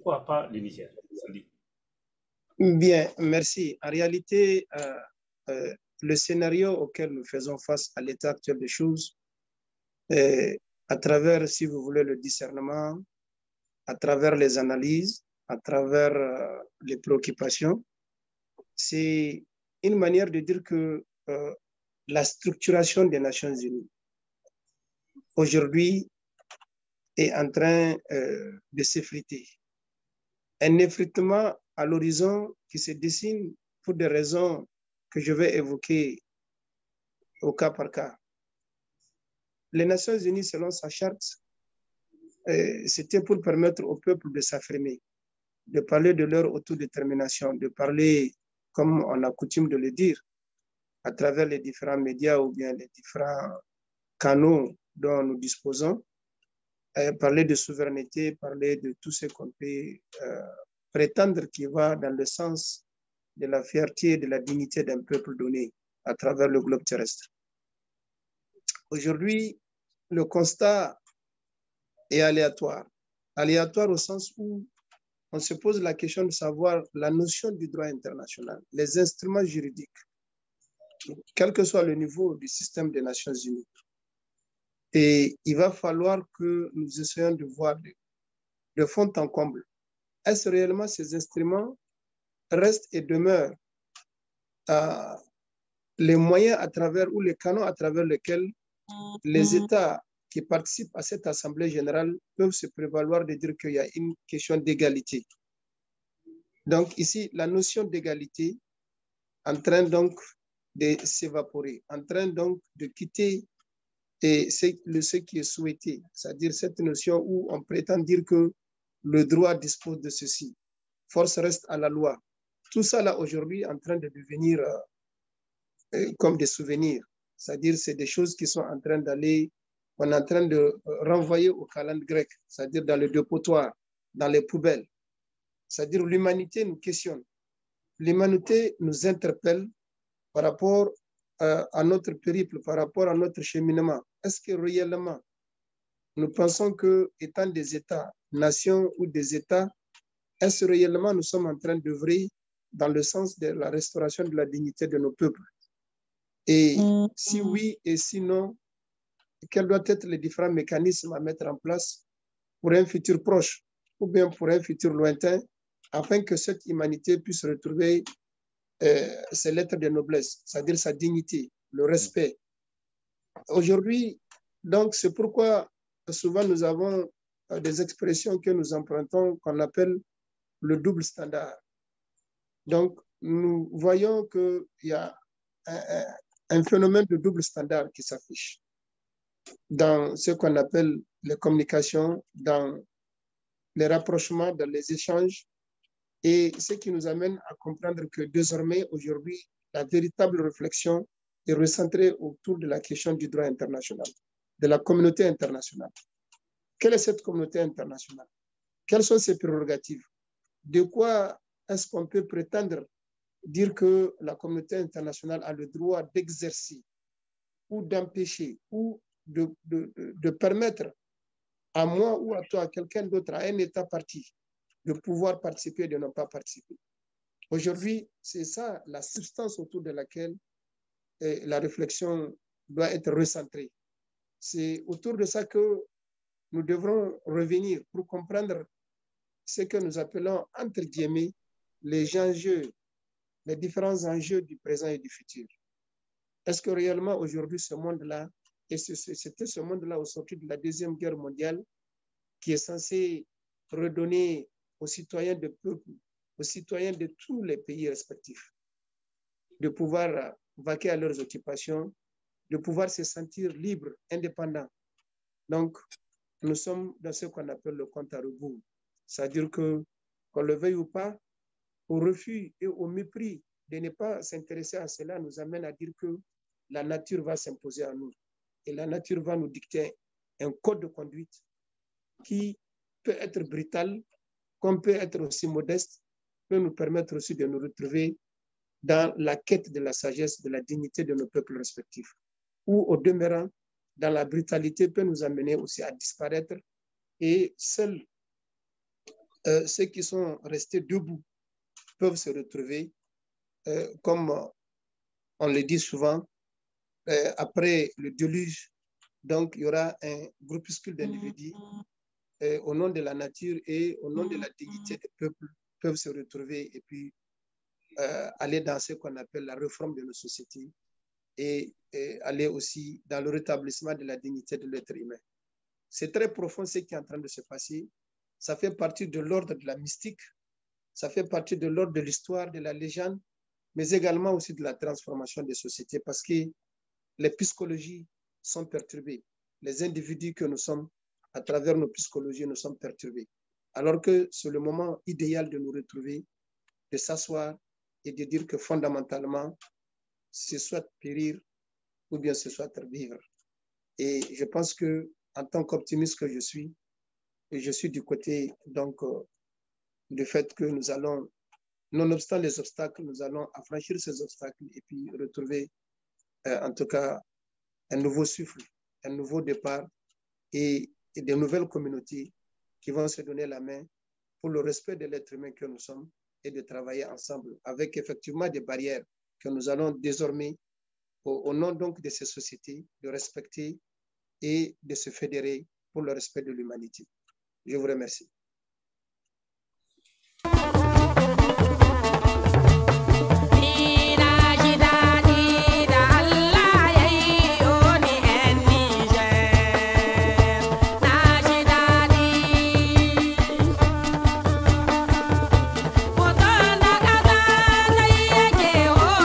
pourquoi pas le Niger? Bien, merci. En réalité, le scénario auquel nous faisons face à l'état actuel des choses, à travers, si vous voulez, le discernement, à travers les analyses, à travers les préoccupations, c'est une manière de dire que la structuration des Nations Unies aujourd'hui est en train de s'effriter. Un effritement à l'horizon qui se dessine pour des raisons que je vais évoquer au cas par cas. Les Nations Unies, selon sa charte, c'était pour permettre au peuple de s'affirmer, de parler de leur autodétermination, de parler, comme on a coutume de le dire, à travers les différents médias ou bien les différents canaux dont nous disposons, parler de souveraineté, parler de tout ce qu'on peut prétendre qui va dans le sens de la fierté et de la dignité d'un peuple donné à travers le globe terrestre. Aujourd'hui, le constat est aléatoire. Aléatoire au sens où on se pose la question de savoir la notion du droit international, les instruments juridiques, quel que soit le niveau du système des Nations Unies. Et il va falloir que nous essayions de voir de fond en comble. Est-ce réellement ces instruments restent et demeurent les moyens à travers ou les canaux à travers lesquels les États qui participent à cette Assemblée générale peuvent se prévaloir de dire qu'il y a une question d'égalité. Donc ici, la notion d'égalité en train donc de s'évaporer, en train donc de quitter ce qui est souhaité, c'est-à-dire cette notion où on prétend dire que le droit dispose de ceci, force reste à la loi. Tout ça là aujourd'hui en train de devenir comme des souvenirs, c'est-à-dire c'est des choses qui sont en train d'aller, on est en train de renvoyer au calendrier grec, c'est-à-dire dans le dépotoir, dans les poubelles. C'est-à-dire l'humanité nous questionne, l'humanité nous interpelle par rapport à notre périple, par rapport à notre cheminement. Est-ce que réellement, nous pensons que, étant des États, nations ou des États, est-ce réellement nous sommes en train d'œuvrer dans le sens de la restauration de la dignité de nos peuples? Et si oui et si non, quels doivent être les différents mécanismes à mettre en place pour un futur proche ou bien pour un futur lointain, afin que cette humanité puisse retrouver ses lettres de noblesse, c'est-à-dire sa dignité, le respect. Aujourd'hui, donc, c'est pourquoi souvent nous avons des expressions que nous empruntons qu'on appelle le double standard. Donc, nous voyons qu'il y a un phénomène de double standard qui s'affiche dans ce qu'on appelle les communications, dans les rapprochements, dans les échanges, et ce qui nous amène à comprendre que désormais, aujourd'hui, la véritable réflexion est recentrée autour de la question du droit international, de la communauté internationale. Quelle est cette communauté internationale? Quelles sont ses prérogatives? De quoi est-ce qu'on peut prétendre dire que la communauté internationale a le droit d'exercer ou d'empêcher ou de permettre à moi ou à toi, à quelqu'un d'autre, à un État parti, de pouvoir participer et de ne pas participer? Aujourd'hui, c'est ça la substance autour de laquelle la réflexion doit être recentrée. C'est autour de ça que nous devrons revenir pour comprendre ce que nous appelons, entre guillemets, les enjeux, les différents enjeux du présent et du futur. Est-ce que réellement aujourd'hui ce monde-là, et c'était ce monde-là au sortir de la Deuxième Guerre mondiale, qui est censé redonner aux citoyens de peuple, aux citoyens de tous les pays respectifs, de pouvoir vaquer à leurs occupations, de pouvoir se sentir libres, indépendants. Donc, nous sommes dans ce qu'on appelle le compte à rebours. C'est-à-dire que, qu'on le veuille ou pas, au refus et au mépris de ne pas s'intéresser à cela nous amène à dire que la nature va s'imposer à nous. Et la nature va nous dicter un code de conduite qui peut être brutal, comme peut être aussi modeste, peut nous permettre aussi de nous retrouver dans la quête de la sagesse, de la dignité de nos peuples respectifs. Ou au demeurant, dans la brutalité, peut nous amener aussi à disparaître et seul ceux qui sont restés debout peuvent se retrouver, comme on le dit souvent, après le déluge. Donc, il y aura un groupuscule d'individus au nom de la nature et au nom de la dignité des peuples peuvent se retrouver et puis aller dans ce qu'on appelle la réforme de nos sociétés et aller aussi dans le rétablissement de la dignité de l'être humain. C'est très profond ce qui est en train de se passer. Ça fait partie de l'ordre de la mystique, ça fait partie de l'ordre de l'histoire, de la légende, mais également aussi de la transformation des sociétés parce que les psychologies sont perturbées. Les individus que nous sommes, à travers nos psychologies, nous sommes perturbés. Alors que c'est le moment idéal de nous retrouver, de s'asseoir et de dire que fondamentalement, c'est soit périr ou bien ce soit vivre. Et je pense que, en tant qu'optimiste que je suis du côté donc du fait que nous allons, nonobstant les obstacles, nous allons affranchir ces obstacles et puis retrouver en tout cas un nouveau souffle, un nouveau départ et de nouvelles communautés qui vont se donner la main pour le respect de l'être humain que nous sommes et de travailler ensemble avec effectivement des barrières que nous allons désormais, au nom donc de ces sociétés, de respecter et de se fédérer pour le respect de l'humanité. Je vous remercie.